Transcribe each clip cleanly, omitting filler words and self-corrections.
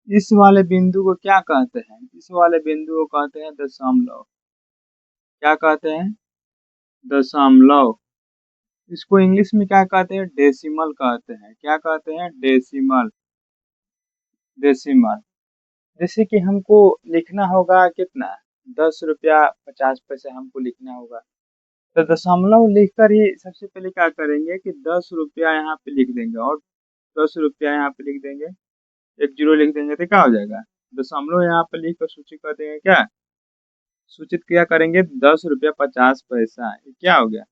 इस वाले बिंदु को क्या कहते हैं? इस वाले बिंदु को कहते हैं दशमलव। क्या कहते हैं? दशमलव। इसको इंग्लिश में क्या कहते हैं? डेसिमल कहते हैं। क्या कहते हैं? डेसिमल। डेसिमल। जैसे कि हमको लिखना होगा कितना, 10 रुपया 50 पैसे हमको लिखना होगा, तो दशमलव लिखकर ही सबसे पहले क्या करेंगे कि 10 रुपया यहाँ पे लिख देंगे और 10 रुपया यहाँ पे लिख देंगे, एक जीरो लिख देंगे तो क्या हो जाएगा? दशमलव यहाँ पे लिख कर सूचित कर देंगे। क्या सूचित क्या करेंगे? 10 रुपया 50 पैसा। ये क्या हो गया?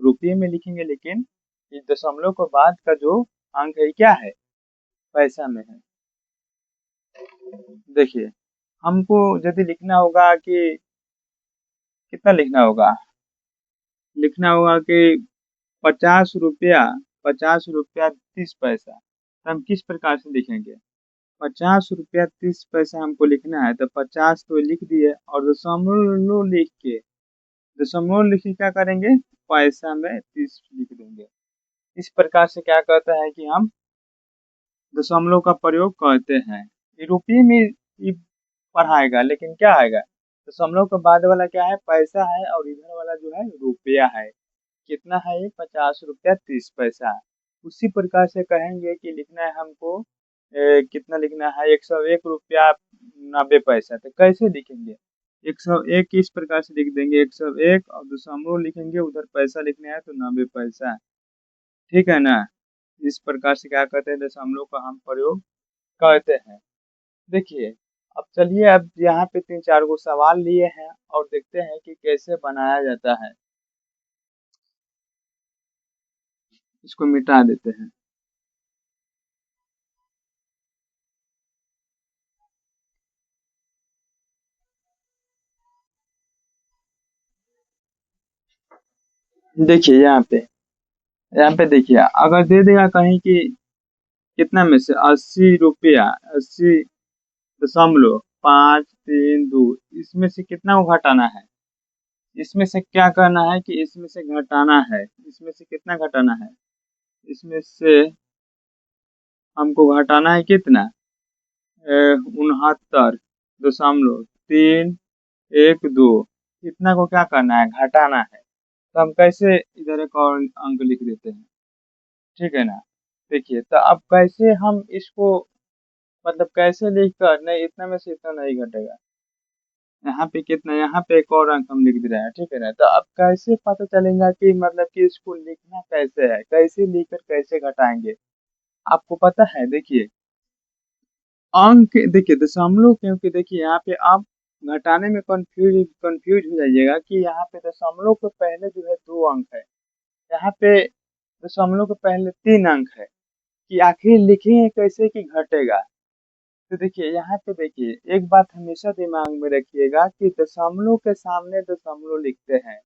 रुपये में लिखेंगे, लेकिन इस दशमलव के बाद का जो अंक है क्या है? पैसा में है। देखिए, हमको यदि लिखना होगा कि कितना लिखना होगा, लिखना होगा कि 50 रुपया 50 रुपया 30 पैसा, तो हम किस प्रकार से लिखेंगे? 50 रुपया 30 पैसा हमको लिखना है, तो 50 तो लिख दिए और दशमलव लिख के, दशमलव लिख के क्या करेंगे? पैसा में 30 लिख देंगे। इस प्रकार से क्या कहता है कि हम दशमलव का प्रयोग करते हैं। ये रुपये में ये पढ़ाएगा, लेकिन क्या आएगा? दशमलव के बाद वाला क्या है? पैसा है, और इधर वाला जो है रुपया है। कितना है ये? 50 रुपया 30 पैसा। उसी प्रकार से कहेंगे कि लिखना है हमको कितना लिखना है? 101 रुपया 90 पैसा। तो कैसे लिखेंगे? 101 इस प्रकार से लिख देंगे, 101 और दशमलव लिखेंगे, उधर पैसा लिखना है तो 90 पैसा। ठीक है ना? इस प्रकार से क्या कहते हैं? दशमलव का हम प्रयोग करते हैं। देखिए, अब चलिए, अब यहाँ पे 3-4 गो सवाल लिए हैं और देखते हैं कि कैसे बनाया जाता है। इसको मिटा देते हैं। देखिए यहाँ पे देखिए, अगर दे देगा कहीं कि कितना में से 80 रुपया 80.532, इसमें से कितना को घटाना है? इसमें से क्या करना है कि इसमें से घटाना है। इसमें से कितना घटाना है? इसमें से हमको घटाना है कितना? 69.312। इतना को क्या करना है? घटाना है। तो हम कैसे इधर एक और अंक लिख देते हैं। ठीक है ना? देखिए, तो अब कैसे हम इसको, मतलब कैसे लिख कर, नहीं इतना में से इतना नहीं घटेगा, यहाँ पे कितना, यहाँ पे एक और अंक हम लिख दे रहे हैं। ठीक है ना? तो अब कैसे पता चलेगा कि मतलब कि इसको लिखना कैसे है, कैसे लिखकर कैसे घटाएंगे? आपको पता है? देखिए, अंक देखिए दशमलव, क्योंकि देखिए यहाँ पे आप घटाने में कंफ्यूज हो जाइएगा कि यहाँ पे दशमलव के पहले जो है 2 अंक है, यहाँ पे दशमलव के पहले 3 अंक है, कि आखिर लिखेंगे कैसे कि घटेगा। तो देखिए यहाँ पे, देखिए एक बात हमेशा दिमाग में रखिएगा कि दशमलव के सामने दशमलव लिखते हैं,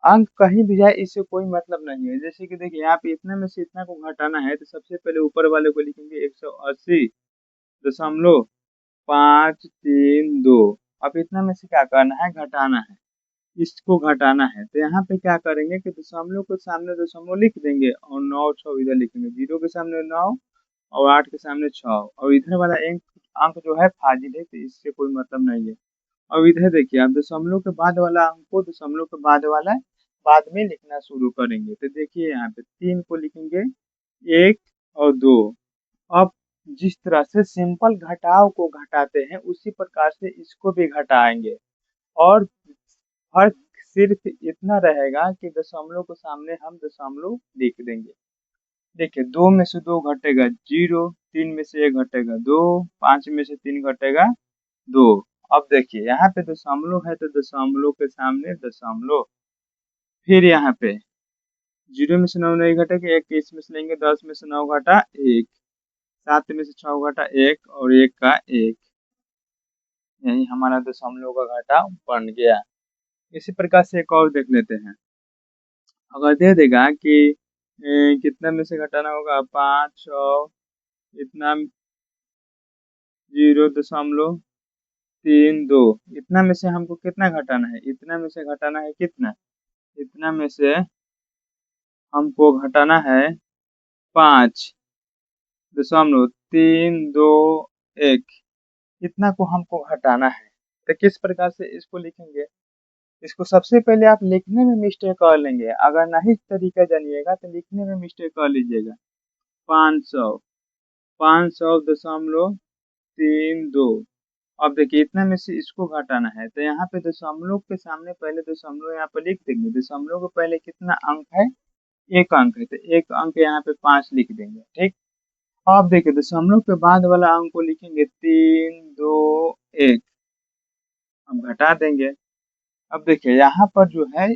अंक कहीं भी जाए इससे कोई मतलब नहीं है। जैसे कि देखिए, यहाँ पे इतना में से इतना को घटाना है, तो सबसे पहले ऊपर वाले को लिखेंगे 180.532। अब इतना में से क्या करना है? घटाना है, इसको घटाना है। तो यहाँ पे क्या करेंगे कि दशमलव के सामने दशमलव लिख देंगे और 9 6 इधर लिखेंगे, 0 के सामने 9 और 8 के सामने 6, और इधर वाला एक अंक जो है फाजिल है, तो इससे कोई मतलब नहीं है। अब इधर देखिए, आप दशमलव के बाद वाला अंक को दशमलव के बाद वाला बाद में लिखना शुरू करेंगे। तो देखिए यहाँ पे 3 को लिखेंगे 1 और 2। अब जिस तरह से सिंपल घटाव को घटाते हैं, उसी प्रकार से इसको भी घटाएंगे, और फर्क सिर्फ इतना रहेगा कि दशमलव के सामने हम दशमलव लिख देंगे। देखिए, 2 में से 2 घटेगा 0, 3 में से 1 घटेगा 2, 5 में से 3 घटेगा 2। अब देखिए यहाँ पे दशमलव है, तो दशमलव के सामने दशमलव, फिर यहाँ पे 0 में से 9 नहीं घटेगा, 1 इसमें से लेंगे, 10 में से 9 घटा 1, 7 में से 6 घटा 1 और 1 का 1, यही हमारा दशमलव का घटा बन गया। इसी प्रकार से एक और देख लेते हैं। अगर दे देगा कि कितना में से घटाना होगा, 5 इतना 0.32, इतना में से हमको कितना घटाना है? इतना में से घटाना है कितना? इतना में से हमको घटाना है 5.32 एक, इतना को हमको घटाना है। तो किस प्रकार से इसको लिखेंगे? इसको सबसे पहले आप लिखने में मिस्टेक कर लेंगे, अगर नहीं तरीका जानिएगा तो लिखने में मिस्टेक कर लीजिएगा। 500, 500.32। अब देखिए इतना में से इसको घटाना है, तो यहाँ पे दशमलव के सामने पहले दशमलव यहाँ पे लिख देंगे। दशमलव के पहले कितना अंक है? एक अंक है, तो एक अंक यहाँ पे 5 लिख देंगे। ठीक, अब देखिए दशमलव के बाद वाला अंक को लिखेंगे 321। हम घटा देंगे। अब देखिए यहाँ पर जो है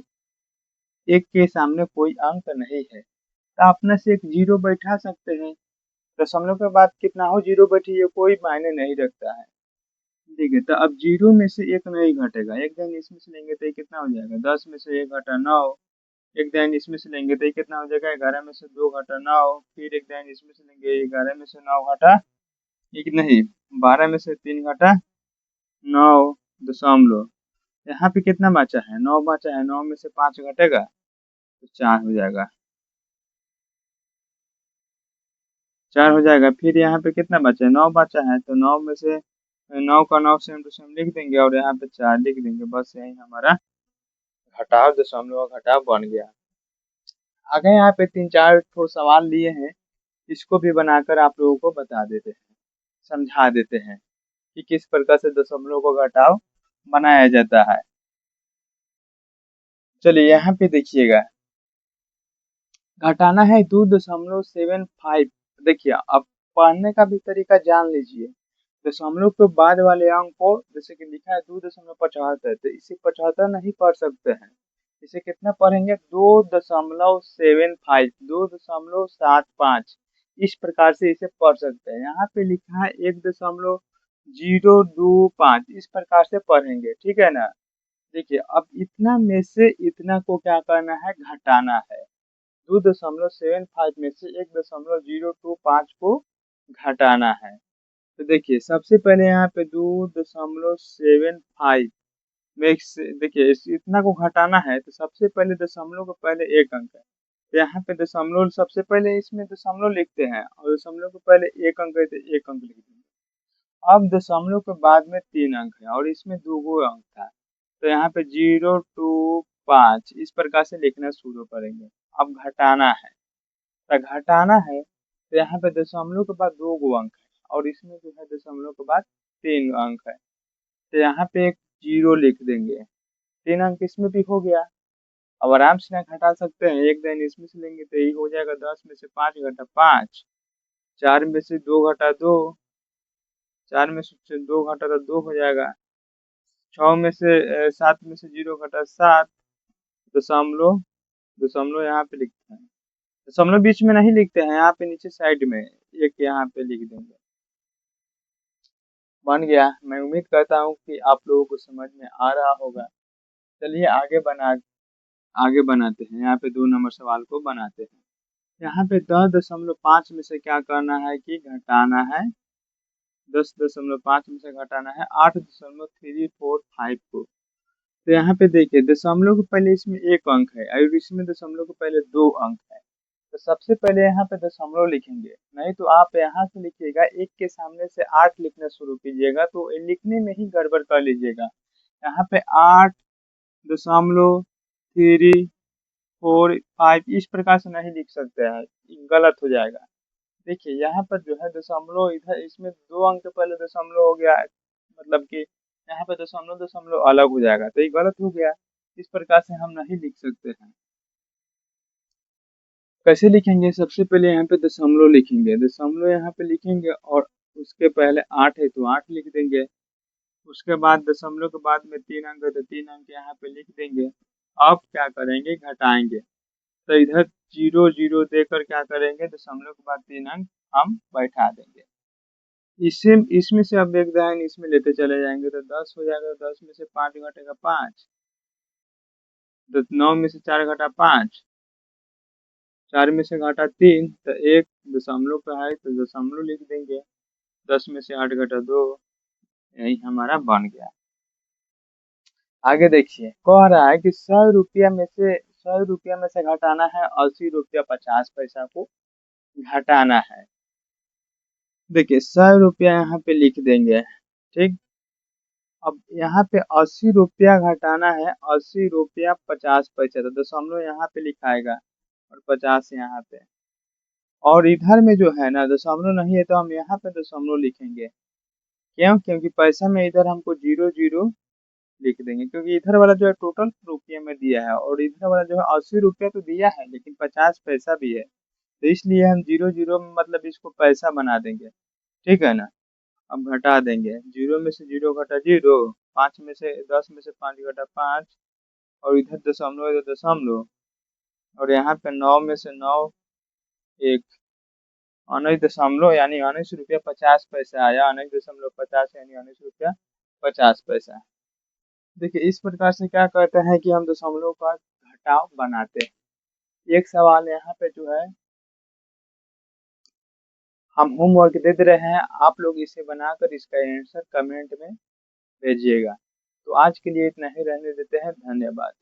एक के सामने कोई अंक नहीं है, तो अपने से एक जीरो बैठा सकते हैं। दशमलव के बाद कितना हो जीरो बैठी, ये कोई मायने नहीं रखता है। ठीक है, तो अब जीरो में से एक नहीं घटेगा, एक दिन इसमें से लेंगे तो ये कितना हो जाएगा? 10 में से एक घटा 9। एक दिन इसमें से लेंगे तो ये कितना हो जाएगा? 11 में से 2 घटा 9। फिर एक दिन इसमें से लेंगे, 11 में से 9 घटा एक नहीं, 12 में से 3 घटा 9 दशमलव। यहाँ पे कितना बचा है? 9 बचा है, 9 में से 5 घटेगा तो 4 हो जाएगा, 4 हो जाएगा। फिर यहाँ पे कितना बचा है? 9 बचा है, तो 9 में से 9 का 9 सेम टू सेम लिख देंगे और यहाँ पे 4 लिख देंगे। बस यही हमारा घटाव दशमलव घटाव बन गया। आगे यहाँ पे 3-4 ठो सवाल लिए हैं, इसको भी बनाकर आप लोगों को बता देते हैं, समझा देते हैं कि किस प्रकार से दशमलव को घटाव बनाया जाता है। चलिए यहाँ पे देखिएगा, घटाना है 2.75। देखिए अब पढ़ने का भी तरीका जान लीजिए। दशमलव के बाद वाले अंक को, जैसे कि लिखा है 2.75, तो इसे 75 नहीं पढ़ सकते हैं। इसे कितना पढ़ेंगे? 2.75, 2.75, इस प्रकार से इसे पढ़ सकते हैं। यहाँ पे लिखा है 1.025, इस प्रकार से पढ़ेंगे। ठीक है ना? देखिए अब इतना में से इतना को क्या करना है? घटाना है। 2.75 में से 1.025 को घटाना है। तो देखिए सबसे पहले यहाँ पे 2.75 में से देखिए इतना को घटाना है, तो सबसे पहले दशमलव को पहले एक अंक है, तो यहाँ पे दशमलव सबसे पहले इसमें दशमलव लिखते हैं और दशमलव के पहले एक अंक है तो एक अंक लिख देंगे। अब दशमलव के बाद में 3 अंक है और इसमें 2 अंक था, तो यहाँ पे 025 इस प्रकार से लिखना शुरू करेंगे। अब घटाना है, तो घटाना है तो यहाँ पे दशमलव के बाद 2 अंक है और इसमें जो है दशमलव के बाद 3 अंक है, तो यहाँ पे एक जीरो लिख देंगे। 3 अंक इसमें भी हो गया। अब आराम से ना घटा सकते हैं, एक दिन इसमें से लेंगे तो यही हो जाएगा। 10 में से 5 घटा 5, 4 में से 2 घटा 2, 4 में से 2 घटा तो 2 हो जाएगा। 6 में से 7 में से 0 घटा 7, दशमलव, दशमलव यहाँ पे लिखते हैं। दशमलव बीच में नहीं लिखते हैं, यहाँ पे नीचे साइड में एक यहाँ पे लिख देंगे। बन गया। मैं उम्मीद करता हूँ कि आप लोगों को समझ में आ रहा होगा। चलिए आगे बनाते हैं। यहाँ पे 2 नंबर सवाल को बनाते हैं। यहाँ पे 10.5 में से क्या करना है कि घटाना है। 10.5 में से घटाना है 8.345 को। तो यहाँ पे देखिए दशमलव के पहले इसमें एक अंक है और इसमें दशमलव के पहले 2 अंक है, तो सबसे पहले यहाँ पे दशमलव लिखेंगे। नहीं तो आप यहाँ से लिखिएगा, एक के सामने से 8 लिखना शुरू कीजिएगा तो लिखने में ही गड़बड़ कर लीजिएगा। यहाँ पे 8.345 इस प्रकार से नहीं लिख सकते हैं, गलत हो जाएगा। देखिए यहाँ पर जो है दशमलव इधर, इसमें 2 अंक के पहले दशमलव हो गया है, मतलब कि यहाँ पे दशमलव दशमलव अलग हो जाएगा, तो ये गलत हो गया। इस प्रकार से हम नहीं लिख सकते हैं। कैसे लिखेंगे? सबसे पहले यहाँ पे दशमलव लिखेंगे, दशमलव यहाँ पे लिखेंगे और उसके पहले 8 है तो 8 लिख देंगे। उसके बाद दशमलव के बाद में 3 अंक है तो 3 अंक यहाँ पे लिख देंगे। अब क्या करेंगे? घटाएंगे, तो इधर 0 0 देकर क्या करेंगे? दशमलव के बाद 3 अंक हम बैठा देंगे। इससे इसमें से अब एक दाइन इसमें लेते चले जाएंगे तो 10 हो जाएगा। 10 में से 5 घटेगा 5, तो 9 में से 4 घटा 5, 4 में से घटा 3, तो एक दशमलव पे है तो दशमलव लिख देंगे। 10 में से 8 घटा 2, यही हमारा बन गया। आगे देखिए कह रहा है कि 100 रुपया में से घटाना है 80 रुपया 50 पैसा को घटाना है। देखिए 100 रुपया यहाँ पे लिख देंगे, ठीक। अब यहाँ पे 80 रुपया घटाना है, 80 रुपया 50 पैसे, तो दशमलव यहाँ पे लिखाएगा और 50 यहाँ पे। और इधर में जो है ना दशमलव नहीं है तो हम यहाँ पे दशमलव लिखेंगे। क्यों? क्योंकि पैसा में इधर हमको जीरो जीरो लिख देंगे, क्योंकि इधर वाला जो है टोटल रुपये में दिया है और इधर वाला जो है 80 रुपया तो दिया है लेकिन 50 पैसा भी है, तो इसलिए हम जीरो जीरो में मतलब इसको पैसा बना देंगे, ठीक है ना। अब घटा देंगे, जीरो में से जीरो घटा जीरो, 5 में से 10 में से 5 घटा 5, और इधर दशमलव है तो दशमलव, और यहाँ पे 9 में से 9 एक, 19 दशमलव यानी 19 रुपया 50 पैसा आया, 19.50 यानी 19 रुपया 50 पैसा। देखिए इस प्रकार से क्या कहते हैं कि हम दशमलव का घटाव बनाते हैं। एक सवाल यहाँ पे जो है हम होमवर्क दे दे रहे हैं, आप लोग इसे बनाकर इसका आंसर कमेंट में भेजिएगा। तो आज के लिए इतना ही रहने देते हैं, धन्यवाद।